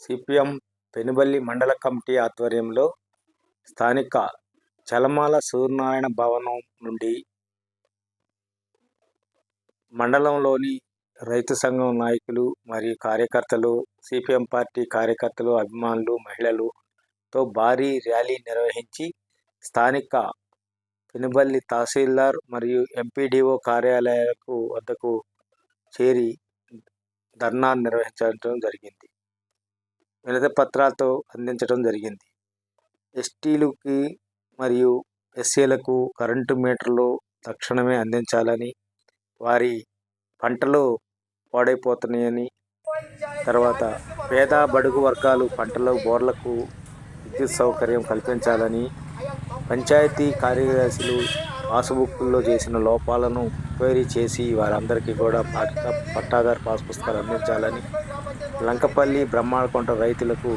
CPM Penuballi మండల committee ఆధ్వర్యంలో స్థానిక చలమాల సూర్యనారాయణ భవనం నుండి మండలంలోని రైతు సంఘం నాయకులు మరియు కార్యకర్తలు, సిపిఎం పార్టీ కార్యకర్తలు, అభిమానులు, మహిళలతో భారీ ర్యాలీ నిర్వహించి స్థానిక పెనుబల్లి తహసీల్దార్ మరియు ఎంపీడీఓ కార్యాలయాలకు వద్దకు చేరి ధర్నా నిర్వహించడం జరిగింది. వినతి పత్రాలతో అందించడం జరిగింది. ఎస్టీలకి మరియు ఎస్సీలకు కరెంటు మీటర్లు తక్షణమే అందించాలని, వారి పంటలు పాడైపోతున్నాయని, తర్వాత పేద బడుగు వర్గాలు పంటలు బోర్లకు విద్యుత్ సౌకర్యం కల్పించాలని, పంచాయతీ కార్యదర్శులు పాస్బుక్ల్లో చేసిన లోపాలను ఎంక్వైరీ చేసి వారందరికీ కూడా పట్టాదారు పాస్ పుస్తకాలు అందించాలని, లంకపల్లి బ్రహ్మాళకొండ రైతులకు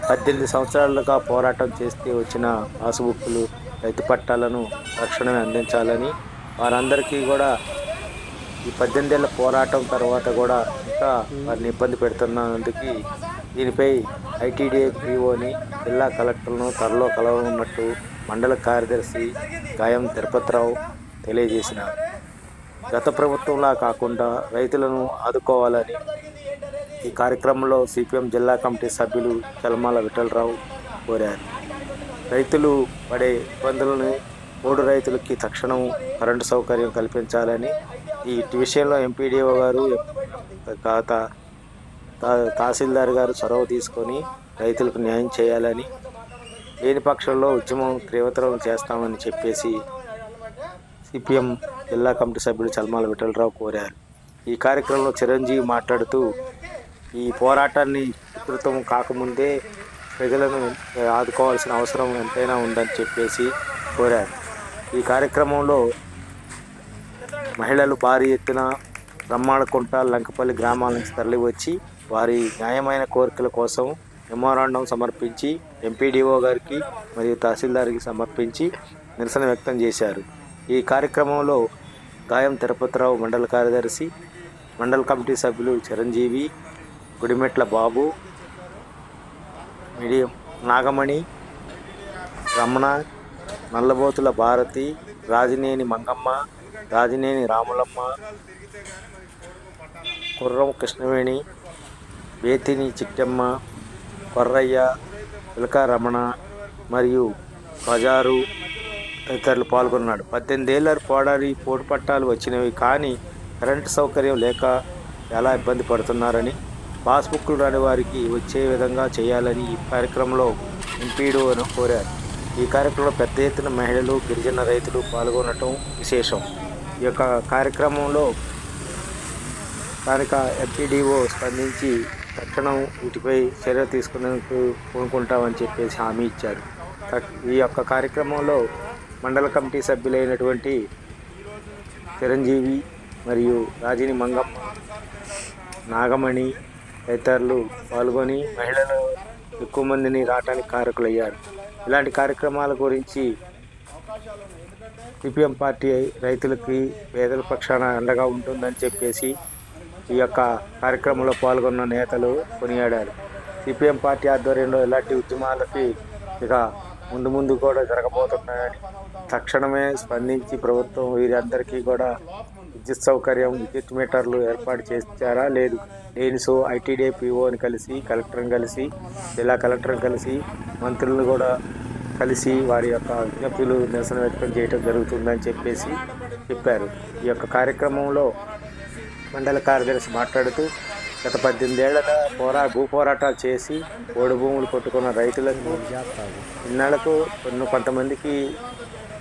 18 సంవత్సరాలుగా పోరాటం చేస్తే వచ్చిన పాస్బుక్లు, రైతు పట్టాలను తక్షణమే అందించాలని, వారందరికీ కూడా ఈ 18 ఏళ్ల పోరాటం తర్వాత కూడా ఇంకా వారిని ఇబ్బంది పెడుతున్నందుకు దీనిపై ఐటీడీఏ పీఓని, జిల్లా కలెక్టర్ను త్వరలో కలవనున్నట్టు మండల కార్యదర్శి గాయం తిరుపతిరావు తెలియజేసినారు. గత ప్రభుత్వంలా కాకుండా రైతులను ఆదుకోవాలని ఈ కార్యక్రమంలో సిపిఎం జిల్లా కమిటీ సభ్యులు చలమాల విఠలరావు కోరారు. రైతులు పడే ఇబ్బందులను 3 రైతులకి తక్షణం కరెంటు సౌకర్యం కల్పించాలని, ఈ విషయంలో ఎంపీడీఓ గారు, తహసీల్దార్ గారు చొరవ తీసుకొని రైతులకు న్యాయం చేయాలని, లేని పక్షంలో ఉద్యమం తీవ్రతరం చేస్తామని చెప్పేసి సిపిఎం జిల్లా కమిటీ సభ్యుడు చలమాల విఠలరావు కోరారు. ఈ కార్యక్రమంలో చిరంజీవి మాట్లాడుతూ, ఈ పోరాటాన్ని విస్తృతం కాకముందే ప్రజలను ఆదుకోవాల్సిన అవసరం ఎంతైనా ఉందని చెప్పేసి కోరారు. ఈ కార్యక్రమంలో మహిళలు భారీ ఎత్తున బ్రహ్మాళకొంట, లంకపల్లి గ్రామాల నుంచి తరలివచ్చి వారి న్యాయమైన కోరికల కోసం మెమోరాండం సమర్పించి ఎంపీడీఓ గారికి మరియు తహసీల్దార్కి సమర్పించి నిరసన వ్యక్తం చేశారు. ఈ కార్యక్రమంలో గాయం తిరుపతిరావు మండల కార్యదర్శి, మండల కమిటీ సభ్యులు చిరంజీవి, గుడిమెట్ల బాబు, మీడియం నాగమణి, రమణ, నల్లబోతుల భారతి, రాజినేని మంగమ్మ, రాజినేని రాములమ్మ, కుర్రం కృష్ణవేణి, బేతిని చిట్టమ్మ, కొర్రయ్య, పిలక రమణ మరియు బజారు తదితరులు పాల్గొన్నాడు. 18 ఏళ్ల పోటు పట్టాలు వచ్చినవి కానీ కరెంటు సౌకర్యం లేక చాలా ఇబ్బంది పడుతున్నారని, పాస్బుక్లు రాని వారికి వచ్చే విధంగా చేయాలని ఈ కార్యక్రమంలో ఎంపీడీఓను కోరారు. ఈ కార్యక్రమంలో పెద్ద ఎత్తున మహిళలు, గిరిజన రైతులు పాల్గొనడం విశేషం. ఈ యొక్క కార్యక్రమంలో స్థానిక ఎంపీడీఓ స్పందించి తక్షణం వీటిపై చర్య తీసుకునేందుకు కోరుకుంటామని చెప్పేసి హామీ ఇచ్చారు. ఈ యొక్క కార్యక్రమంలో మండల కమిటీ సభ్యులైనటువంటి చిరంజీవి మరియు రాజిని మంగమ్మ, నాగమణి తదితరులు పాల్గొని మహిళలు ఎక్కువ మందిని రావడానికి కారకులయ్యారు. ఇలాంటి కార్యక్రమాల గురించి సిపిఎం పార్టీ రైతులకి, పేదల పక్షాన అండగా ఉంటుందని చెప్పేసి ఈ యొక్క కార్యక్రమంలో పాల్గొన్న నేతలు కొనియాడారు. సిపిఎం పార్టీ ఆధ్వర్యంలో ఇలాంటి ఉద్యమాలకి ఇక ముందు కూడా జరగబోతున్నాయని, తక్షణమే స్పందించి ప్రభుత్వం వీరందరికీ కూడా విద్యుత్ సౌకర్యం, విద్యుత్ మీటర్లు ఏర్పాటు చేశారా లేదు, లేనిసో ఐటీడీఏ పీఓని కలిసి, కలెక్టర్ని కలిసి, జిల్లా కలెక్టర్ని కలిసి, మంత్రులను కూడా కలిసి వారి యొక్క విజ్ఞప్తులు నిరసన వ్యక్తం చేయడం జరుగుతుందని చెప్పేసి చెప్పారు. ఈ యొక్క కార్యక్రమంలో మండల కార్యదర్శి మాట్లాడుతూ, గత 18 ఏళ్ల భూ పోరాటాలు చేసి ఓడి భూములు కొట్టుకున్న రైతులకు ఇన్నాళ్లకు కొంతమందికి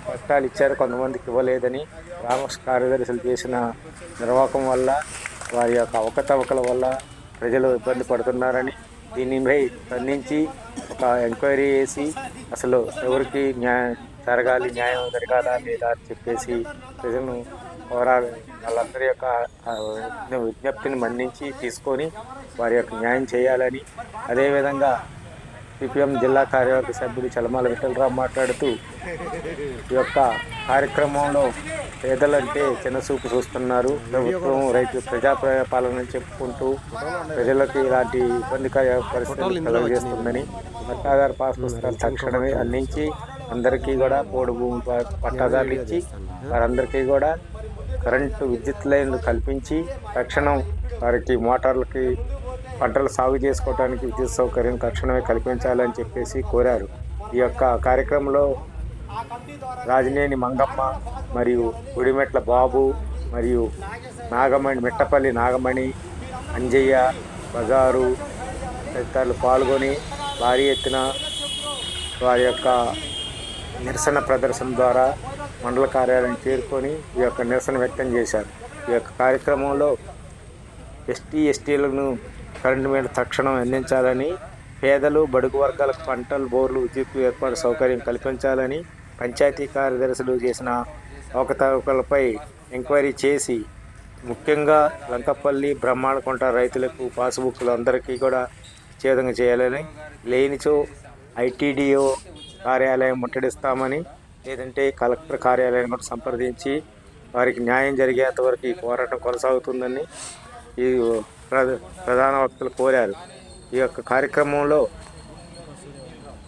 పట్టాలు ఇచ్చారు, కొంతమందికి ఇవ్వలేదని, గ్రామ కార్యదర్శులు చేసిన నిర్వాహకం వల్ల, వారి యొక్క అవకతవకల వల్ల ప్రజలు ఇబ్బంది పడుతున్నారని, దీనిపై స్పందించి ఒక ఎంక్వైరీ చేసి అసలు ఎవరికి న్యాయం జరగాలా లేదా అని చెప్పేసి ప్రజలను వాళ్ళందరి యొక్క విజ్ఞప్తిని మన్నించి తీసుకొని వారి యొక్క న్యాయం చేయాలని, అదేవిధంగా సిపిఎం జిల్లా కార్యవర్గ సభ్యుడు చలమాల విఠలరావు మాట్లాడుతూ, ఈ యొక్క కార్యక్రమంలో పేదలంటే చిన్నచూపు చూస్తున్నారు. ప్రభుత్వం రైతు ప్రజాపాలన చెప్పుకుంటూ ప్రజలకు ఇలాంటి ఇబ్బందికర పరిస్థితులు కలుగజేస్తుందని పట్టాదారు పాస్ పుస్తకాలు తక్షణమే అందించి అందరికీ కూడా పోడు భూమి పట్టాదారులు ఇచ్చి వారందరికీ కూడా కరెంటు విద్యుత్ లైన్లు కల్పించి తక్షణం వారికి మోటార్లకి పంటలు సాగు చేసుకోవడానికి విద్యుత్ సౌకర్యం తక్షణమే కల్పించాలని చెప్పేసి కోరారు. ఈ యొక్క కార్యక్రమంలో రాజినేని మంగమ్మ మరియు గుడిమెట్ల బాబు మరియు నాగమణి మిట్టపల్లి నాగమణి అంజయ్య బజారు తదితరులు పాల్గొని భారీ ఎత్తున వారి యొక్క నిరసన ప్రదర్శన ద్వారా మండల కార్యాలయం చేరుకొని ఈ యొక్క నిరసన వ్యక్తం చేశారు. ఈ యొక్క కార్యక్రమంలో ఎస్టీలను కరెంటు మీద తక్షణం అందించాలని, పేదలు బడుగు వర్గాలకు పంటలు బోర్లు విద్యుత్ ఏర్పాటు సౌకర్యం కల్పించాలని, పంచాయతీ కార్యదర్శులు చేసిన అవకతవకలపై ఎంక్వైరీ చేసి ముఖ్యంగా లంకపల్లి బ్రహ్మాండకొంట రైతులకు పాస్బుక్లు అందరికీ కూడా ఇచ్చే విధంగా చేయాలని, లేనిచో ఐటీడీఓ కార్యాలయం ముట్టడిస్తామని, లేదంటే కలెక్టర్ కార్యాలయం కూడా సంప్రదించి వారికి న్యాయం జరిగేంత వరకు ఈ పోరాటం కొనసాగుతుందని ఈ ప్రధాన వక్తలు కోరారు. ఈ యొక్క కార్యక్రమంలో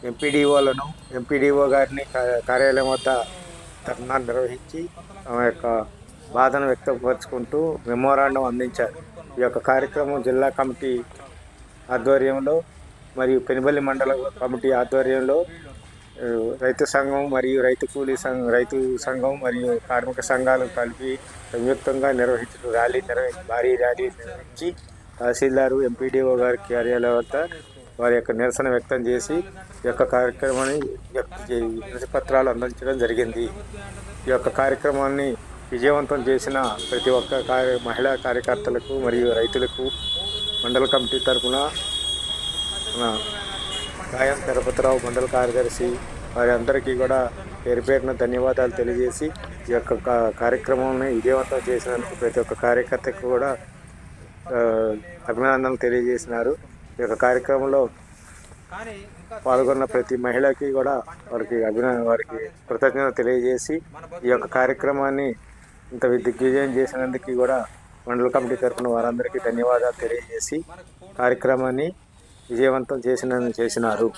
ఎంపీడీఓ గారిని కార్యాలయం వద్ద ధర్నా నిర్వహించి తమ యొక్క బాధను వ్యక్తపరుచుకుంటూ మెమోరాండం అందించారు. ఈ యొక్క కార్యక్రమం జిల్లా కమిటీ ఆధ్వర్యంలో మరియు పెనుబల్లి మండల కమిటీ ఆధ్వర్యంలో రైతు సంఘం మరియు రైతు సంఘం మరియు కార్మిక సంఘాలు కలిపి సంయుక్తంగా నిర్వహించిన భారీ ర్యాలీ నిర్వహించి తహసీల్దారు ఎంపీడీఓ గారి కార్యాలయం వద్ద వారి యొక్క నిరసన వ్యక్తం చేసి ఈ యొక్క కార్యక్రమాన్ని వినతి పత్రాలు అందించడం జరిగింది. ఈ యొక్క కార్యక్రమాన్ని విజయవంతం చేసిన ప్రతి ఒక్క మహిళా కార్యకర్తలకు మరియు రైతులకు మండల కమిటీ తరఫున మన గాయం తిరుపతిరావు మండల కార్యదర్శి వారి అందరికీ కూడా పేరు పేరున ధన్యవాదాలు తెలియజేసి ఈ యొక్క కార్యక్రమాన్ని విజయవంతం చేసినందుకు ప్రతి ఒక్క కార్యకర్తకు కూడా అభినందనలు తెలియజేసినారు. ఈ యొక్క కార్యక్రమంలో పాల్గొన్న ప్రతి మహిళకి కూడా వారికి కృతజ్ఞత తెలియజేసి ఈ యొక్క కార్యక్రమాన్ని ఇంత దిగ్విజయం చేసినందుకు కూడా మండల కమిటీ తరఫున వారందరికీ ధన్యవాదాలు తెలియజేసి కార్యక్రమాన్ని విజయవంతం చేసినారు.